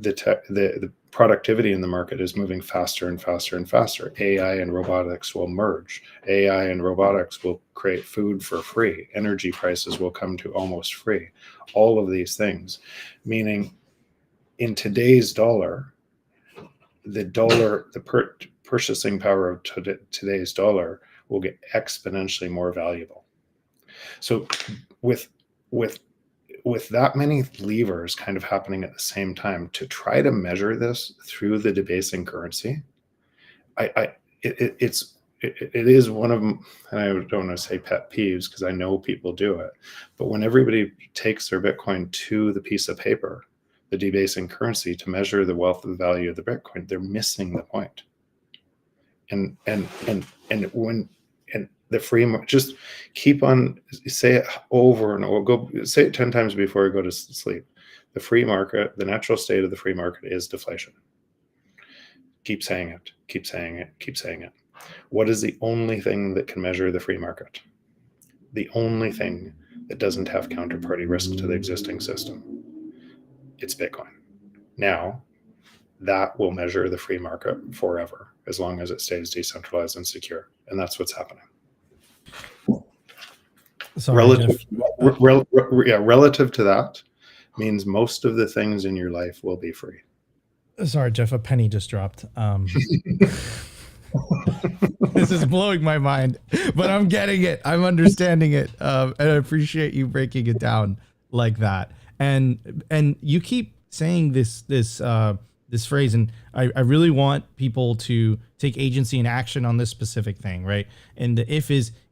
the productivity in the market is moving faster and faster and faster. AI and robotics will merge. AI and robotics will create food for free. Energy prices will come to almost free. All of these things, meaning in today's dollar, the purchasing power of today's dollar will get exponentially more valuable. So with that many levers kind of happening at the same time, to try to measure this through the debasing currency, it is one of them, and I don't want to say pet peeves because I know people do it, but when everybody takes their Bitcoin to the piece of paper, the debasing currency, to measure the wealth and value of the Bitcoin, they're missing the point. And the free, just keep on, say it over and over, go say it 10 times before you go to sleep. The free market, the natural state of the free market is deflation. Keep saying it, keep saying it, keep saying it. What is the only thing that can measure the free market? The only thing that doesn't have counterparty risk to the existing system. It's Bitcoin. Now, that will measure the free market forever, as long as it stays decentralized and secure. And that's what's happening. Sorry, relative to that means most of the things in your life will be free. Sorry, Jeff, a penny just dropped. This is blowing my mind, but I'm getting it. I'm understanding it. And I appreciate you breaking it down like that. And you keep saying this phrase, and I really want people to take agency and action on this specific thing, right? And the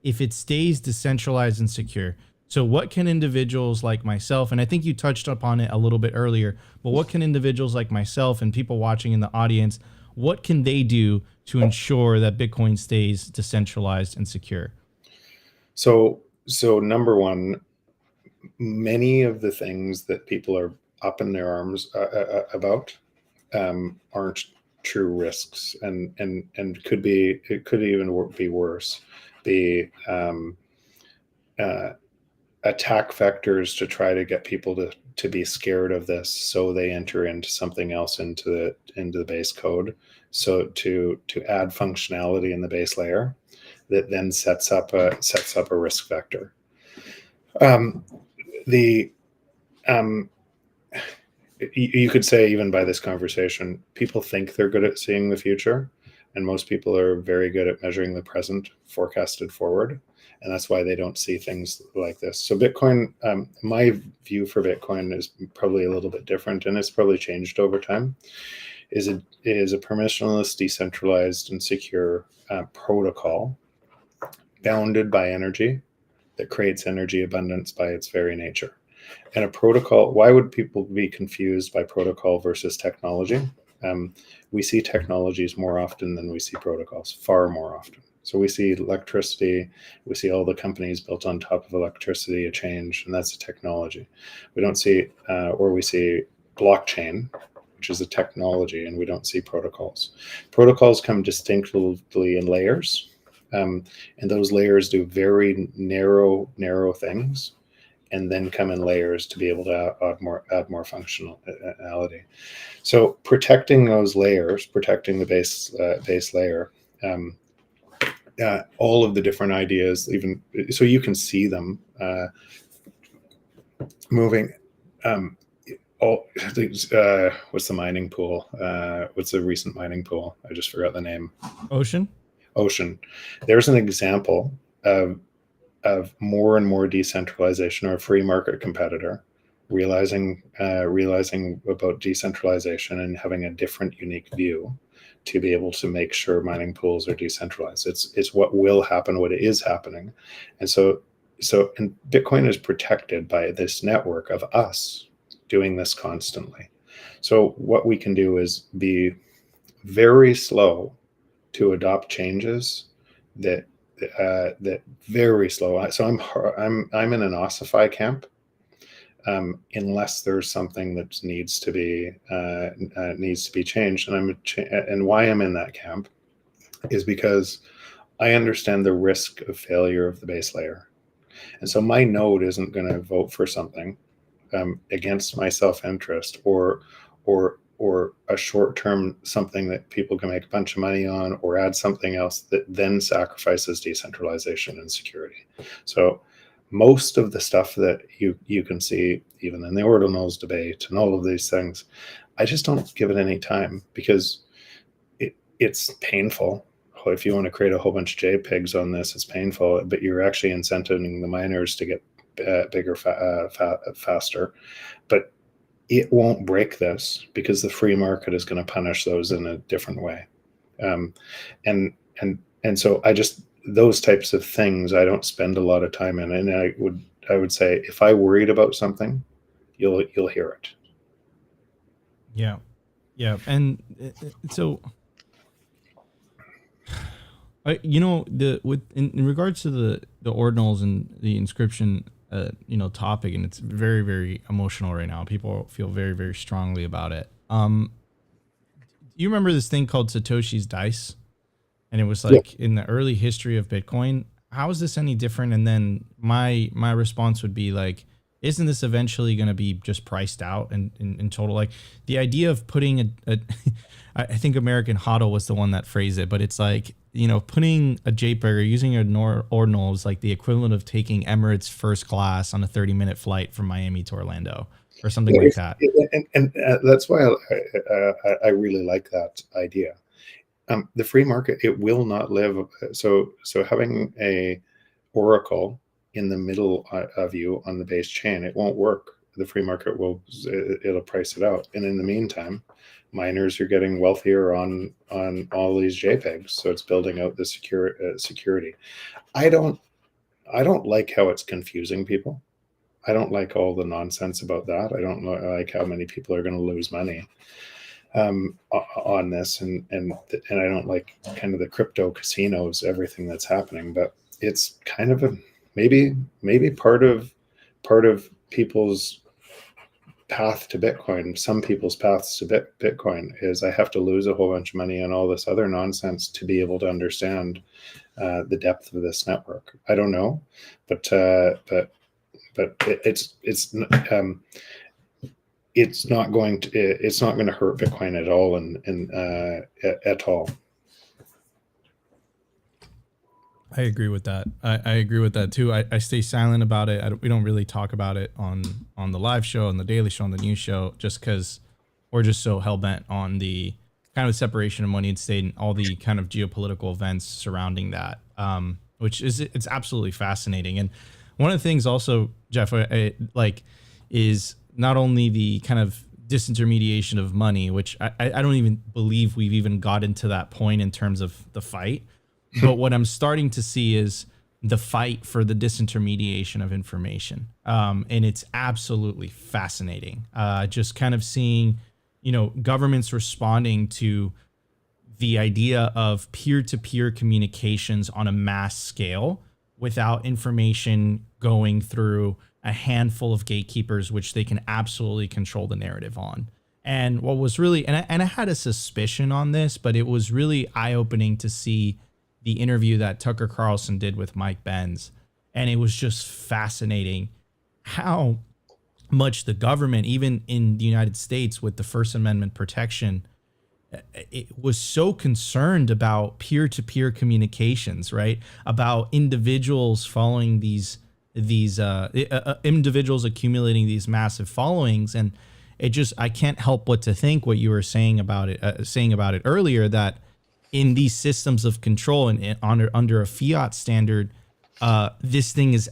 if it stays decentralized and secure. So what can individuals like myself, and I think you touched upon it a little bit earlier, but what can individuals like myself and people watching in the audience, what can they do to ensure that Bitcoin stays decentralized and secure? So number one, many of the things that people are up in their arms about aren't true risks, and could be, it could even be worse. The uh, attack vectors to try to get people to be scared of this, so they enter into something else into the base code. So to add functionality in the base layer that then sets up a risk vector. Um, the you could say, even by this conversation, people think they're good at seeing the future, and most people are very good at measuring the present forecasted forward, and that's why they don't see things like this. So Bitcoin, my view for Bitcoin is probably a little bit different, and it's probably changed over time. Is a permissionless, decentralized, and secure protocol bounded by energy that creates energy abundance by its very nature. And a protocol, why would people be confused by protocol versus technology? We see technologies more often than we see protocols, far more often. So we see electricity, we see all the companies built on top of electricity, a change, and that's a technology. We don't see, or we see blockchain, which is a technology, and we don't see protocols. Protocols come distinctly in layers, and those layers do very narrow things, and then come in layers to be able to add more functionality. So protecting those layers, protecting the base layer, all of the different ideas, even so you can see them moving. What's the mining pool? What's the recent mining pool? I just forgot the name. Ocean. There's an example of more and more decentralization, or a free market competitor realizing about decentralization and having a different, unique view to be able to make sure mining pools are decentralized. It's what will happen, what is happening, and so and Bitcoin is protected by this network of us doing this constantly. So what we can do is be very slow to adopt changes that very slow. So I'm in an ossify camp, unless there's something that needs to be changed. And why I'm in that camp is because I understand the risk of failure of the base layer, and so my node isn't going to vote for something against my self-interest, or a short-term something that people can make a bunch of money on, or add something else that then sacrifices decentralization and security. So most of the stuff that you can see, even in the ordinals debate and all of these things, I just don't give it any time, because it's painful. If you want to create a whole bunch of JPEGs on this, it's painful, but you're actually incentivizing the miners to get bigger faster. But it won't break this, because the free market is going to punish those in a different way. And so those types of things I don't spend a lot of time in. And I would say, if I worried about something, you'll hear it. Yeah. And so, in regards to the ordinals and the inscription, topic, and it's very, very emotional right now. People feel very, very strongly about it. Do you remember this thing called Satoshi's dice? And it was like, in the early history of Bitcoin. How is this any different? And then my response would be like, isn't this eventually going to be just priced out in total? Like, the idea of putting I think American Hodl was the one that phrased it, but it's like, putting a JPEG or using an ordinal is like the equivalent of taking Emirates first class on a 30-minute flight from Miami to Orlando or something like that. And that's why I really like that idea. The free market, it will not live. So having a oracle in the middle of you on the base chain, it won't work. The free market it'll price it out. And in the meantime, miners are getting wealthier on all these JPEGs. So it's building out the security. I don't like how it's confusing people. I don't like all the nonsense about that. I don't like how many people are going to lose money on this, and I don't like kind of the crypto casinos, everything that's happening. But it's kind of a maybe part of people's path to Bitcoin. Some people's paths to Bitcoin is I have to lose a whole bunch of money on all this other nonsense to be able to understand the depth of this network. I don't know, but it's not going to hurt Bitcoin at all, at all. I agree with that. I agree with that too. I stay silent about it. We don't really talk about it on the live show, on the daily show, on the news show, just because we're just so hell bent on the kind of separation of money and state and all the kind of geopolitical events surrounding that, which it's absolutely fascinating. And one of the things also, Jeff, is not only the kind of disintermediation of money, which I don't even believe we've even got into that point in terms of the fight. But what I'm starting to see is the fight for the disintermediation of information. And it's absolutely fascinating. Just kind of seeing, governments responding to the idea of peer-to-peer communications on a mass scale without information going through a handful of gatekeepers, which they can absolutely control the narrative on. And what was really, and I had a suspicion on this, but it was really eye-opening to see the interview that Tucker Carlson did with Mike Benz. And it was just fascinating how much the government, even in the United States with the First Amendment protection, it was so concerned about peer-to-peer communications, right? About individuals following these individuals accumulating these massive followings. And it just, I can't help but to think what you were saying about it earlier, that in these systems of control and under a fiat standard, this thing is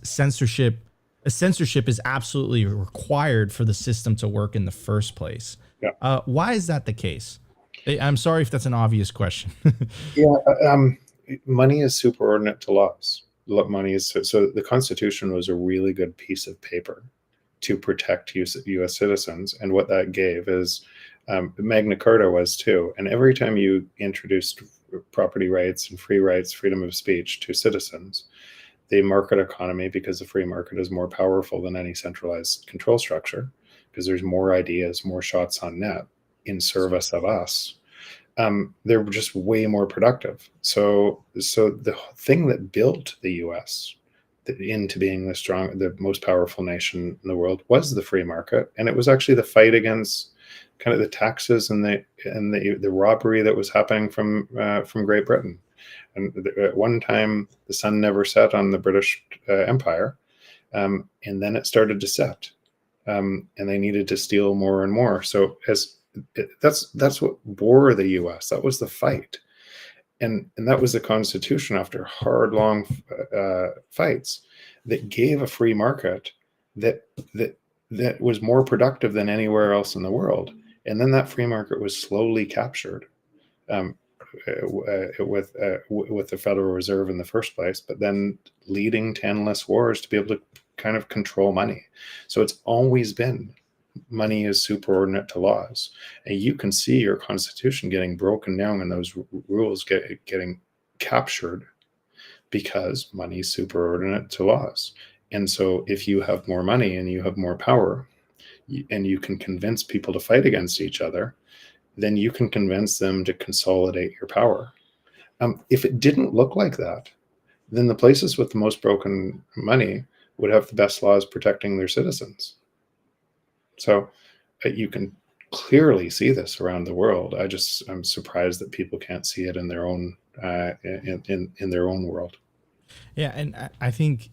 censorship is absolutely required for the system to work in the first place. Yeah. Why is that the case? I'm sorry if that's an obvious question. Yeah, money is superordinate to laws. Money is so the Constitution was a really good piece of paper to protect U.S. citizens, and what that gave is Magna Carta was too. And every time you introduced property rights and free rights, freedom of speech to citizens, the market economy, because the free market is more powerful than any centralized control structure, because there's more ideas, more shots on net in service of us. They're just way more productive. So the thing that built the U.S. into being the most powerful nation in the world was the free market, and it was actually the fight against kind of the taxes and the robbery that was happening from Great Britain. And at one time, the sun never set on the British Empire, and then it started to set, and they needed to steal more and more. So that's what bore the U.S. That was the fight, and that was the Constitution after hard, long fights that gave a free market that was more productive than anywhere else in the world. And then that free market was slowly captured with the Federal Reserve in the first place, but then leading to endless wars to be able to kind of control money. So it's always been money is superordinate to laws. And you can see your Constitution getting broken down and those rules getting captured because money is superordinate to laws. And so if you have more money and you have more power, and you can convince people to fight against each other, then you can convince them to consolidate your power. If it didn't look like that, then the places with the most broken money would have the best laws protecting their citizens. So you can clearly see this around the world. I'm surprised that people can't see it in their own in their own world. Yeah, and I think,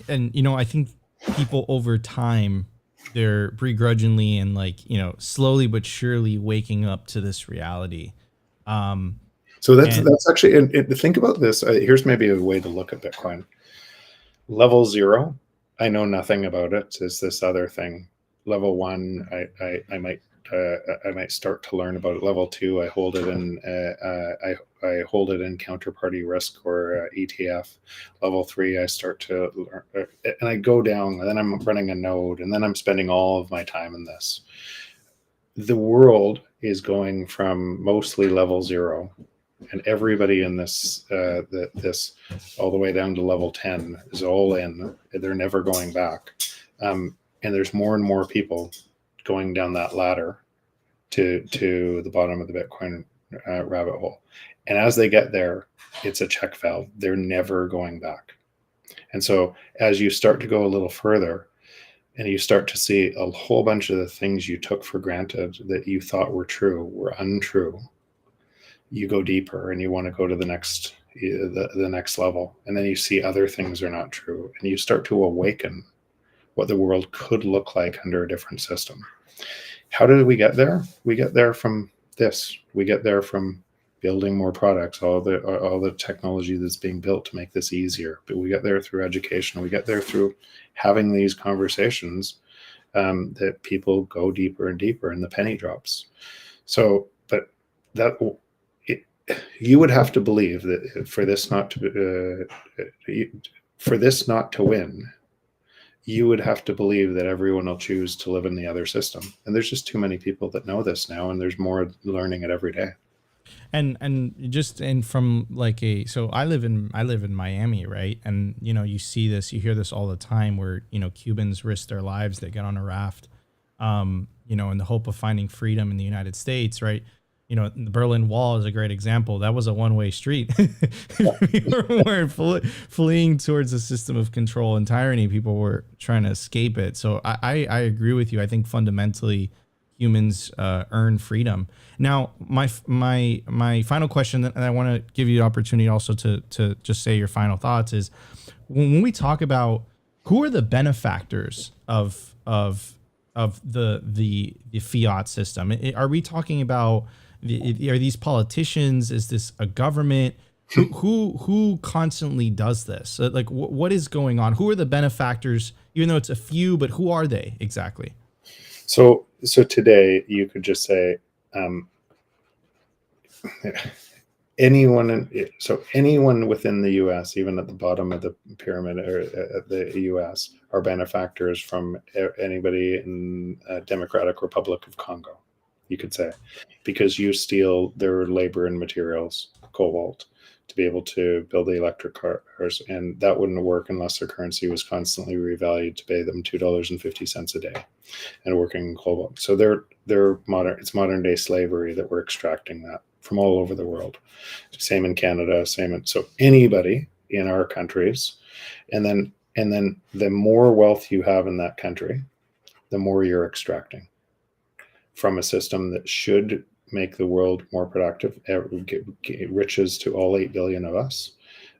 I think people over time, they're begrudgingly and slowly but surely waking up to this reality. So that's actually, and think about this. Here's maybe a way to look at Bitcoin. Level 0, I know nothing about it. Is this other thing? Level 1, I might start to learn about it. Level 2, I hold it in I hold it in counterparty risk or ETF. Level 3, I start to learn, and I go down, and then I'm running a node, and then I'm spending all of my time in this. The world is going from mostly level 0, and everybody in this this all the way down to level 10 is all in. They're never going back, and there's more and more people going down that ladder to the bottom of the Bitcoin rabbit hole. And as they get there, it's a check valve. They're never going back. And so as you start to go a little further, and you start to see a whole bunch of the things you took for granted that you thought were true were untrue, you go deeper and you want to go to the next level. And then you see other things are not true, and you start to awaken what the world could look like under a different system. How did we get there? We get there from this. We get there from building more products, all the technology that's being built to make this easier. But we get there through education. We get there through having these conversations that people go deeper and deeper, and the penny drops. So, but you would have to believe that for this not to win, you would have to believe that everyone will choose to live in the other system. And there's just too many people that know this now, and there's more learning it every day. And from like so I live in Miami, right? And you see this, you hear this all the time, where Cubans risk their lives, they get on a raft, in the hope of finding freedom in the United States, right? The Berlin Wall is a great example. That was a one-way street. People weren't fleeing towards a system of control and tyranny. People were trying to escape it. So I agree with you. I think fundamentally humans earn freedom. Now, my final question, and I want to give you the opportunity also to just say your final thoughts, is when we talk about who are the benefactors of the fiat system, are we talking about are these politicians? Is this a government? Who constantly does this? Like, what is going on? Who are the benefactors? Even though it's a few, but who are they exactly? So today you could just say anyone within the U.S., even at the bottom of the pyramid or at the U.S., are benefactors from anybody in Democratic Republic of Congo. You could say, because you steal their labor and materials, cobalt, to be able to build the electric cars, and that wouldn't work unless their currency was constantly revalued to pay them $2.50 a day, and working in cobalt. So it's modern day slavery that we're extracting that from all over the world. Same in Canada, so anybody in our countries, and then the more wealth you have in that country, the more you're extracting from a system that should make the world more productive, get riches to all 8 billion of us,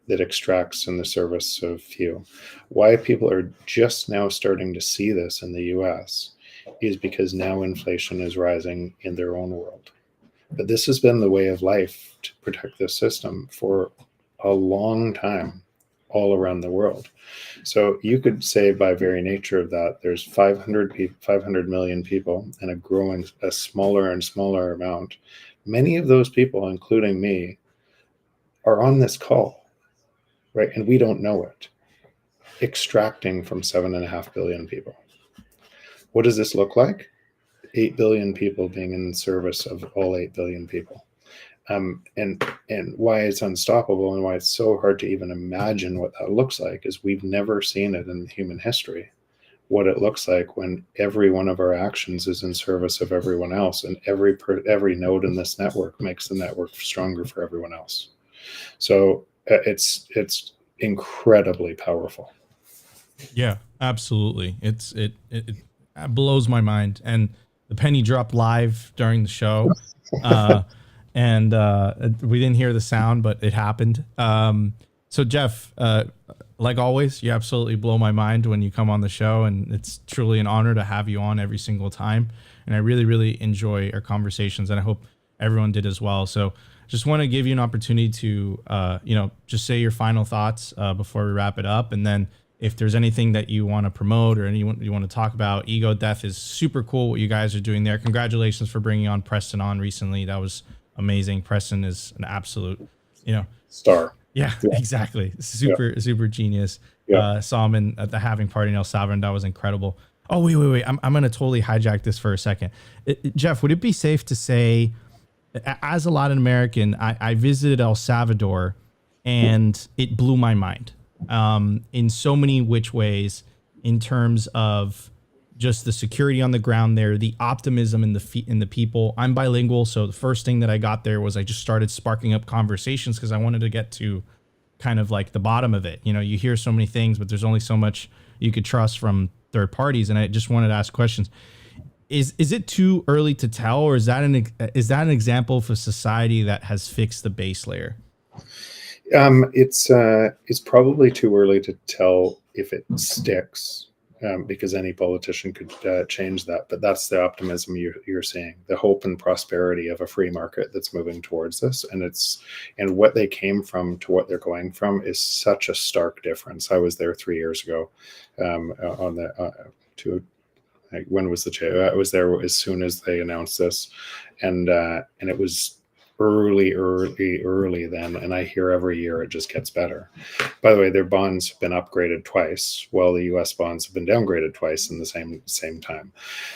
that extracts in the service of few. Why people are just now starting to see this in the US is because now inflation is rising in their own world. But this has been the way of life to protect this system for a long time all around the world. So you could say, by very nature of that, there's 500 million people, and a smaller and smaller amount. Many of those people, including me, are on this call, right? And we don't know it. Extracting from 7.5 billion people. What does this look like? 8 billion people being in service of all 8 billion people. And why it's unstoppable, and why it's so hard to even imagine what that looks like, is we've never seen it in human history, what it looks like when every one of our actions is in service of everyone else, and every node in this network makes the network stronger for everyone else. So it's incredibly powerful. Yeah, absolutely. It blows my mind. And the penny dropped live during the show. And we didn't hear the sound, but it happened. So Jeff, like always, you absolutely blow my mind when you come on the show, and it's truly an honor to have you on every single time. And I really, really enjoy our conversations, and I hope everyone did as well. So just want to give you an opportunity to, just say your final thoughts before we wrap it up. And then, if there's anything that you want to promote or anyone you want to talk about, Ego Death is super cool what you guys are doing there. Congratulations for bringing on Preston on recently. That was amazing. Preston is an absolute, star. Yeah, exactly. Super genius. Yeah. Saw him at the having party in El Salvador, and that was incredible. Oh, wait. I'm going to totally hijack this for a second. Jeff, would it be safe to say, as a Latin American, I visited El Salvador and it blew my mind in so many which ways, in terms of just the security on the ground there, the optimism in the people. I'm bilingual, so the first thing that I got there was I just started sparking up conversations because I wanted to get to kind of like the bottom of it. You hear so many things, but there's only so much you could trust from third parties, and I just wanted to ask questions. Is it too early to tell, or is that an example of a society that has fixed the base layer? It's probably too early to tell if it sticks, because any politician could change that. But that's the optimism you're seeing, the hope and prosperity of a free market that's moving towards this, and what they came from to what they're going from is such a stark difference. I was there 3 years ago, when was the change? I was there as soon as they announced this, and it was early then, and I hear every year it just gets better. By the way, their bonds have been upgraded twice, while the US bonds have been downgraded twice in the same time.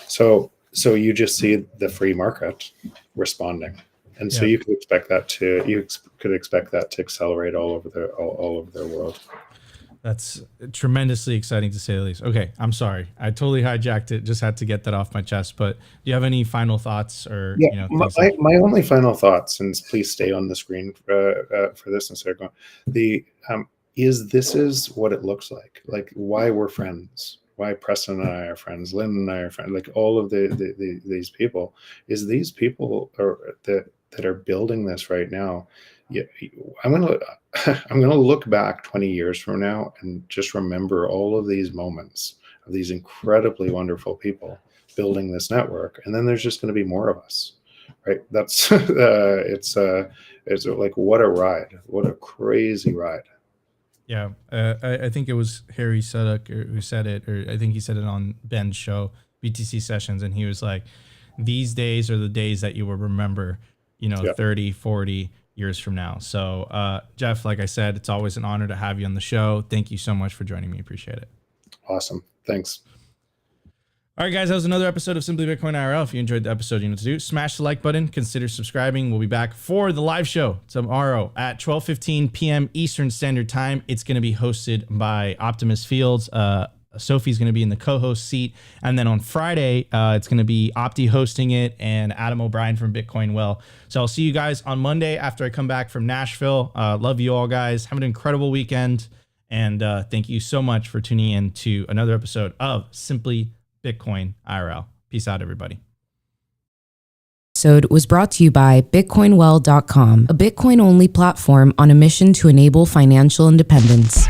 So you just see the free market responding, and so you could expect that to accelerate all over their world. That's tremendously exciting, to say the least. Okay, I'm sorry. I totally hijacked it. Just had to get that off my chest. But do you have any final thoughts, or my only final thoughts, and please stay on the screen for this instead of going, this is what it looks like why we're friends, why Preston and I are friends, Lynn and I are friends, like all of these people, is these people that are building this right now. Yeah, I'm gonna look back 20 years from now and just remember all of these moments of these incredibly wonderful people building this network, and then there's just going to be more of us, right? That's it's like, what a ride, what a crazy ride. Yeah, I think it was Harry Sudduck who said it, or I think he said it on Ben's show, BTC Sessions, and he was like, these days are the days that you will remember, 30, 40 years from now. So Jeff, like I said, it's always an honor to have you on the show. Thank you so much for joining me. Appreciate it. Awesome. Thanks. All right, guys, that was another episode of Simply Bitcoin IRL. If you enjoyed the episode, you know what to do. Smash the like button. Consider subscribing. We'll be back for the live show tomorrow at 12:15 p.m. Eastern Standard Time. It's going to be hosted by Optimus Fields. Sophie's going to be in the co-host seat. And then on Friday, it's going to be Opti hosting it and Adam O'Brien from Bitcoin Well. So I'll see you guys on Monday after I come back from Nashville. Love you all, guys. Have an incredible weekend. And thank you so much for tuning in to another episode of Simply Bitcoin IRL. Peace out, everybody. Episode was brought to you by BitcoinWell.com, a Bitcoin-only platform on a mission to enable financial independence.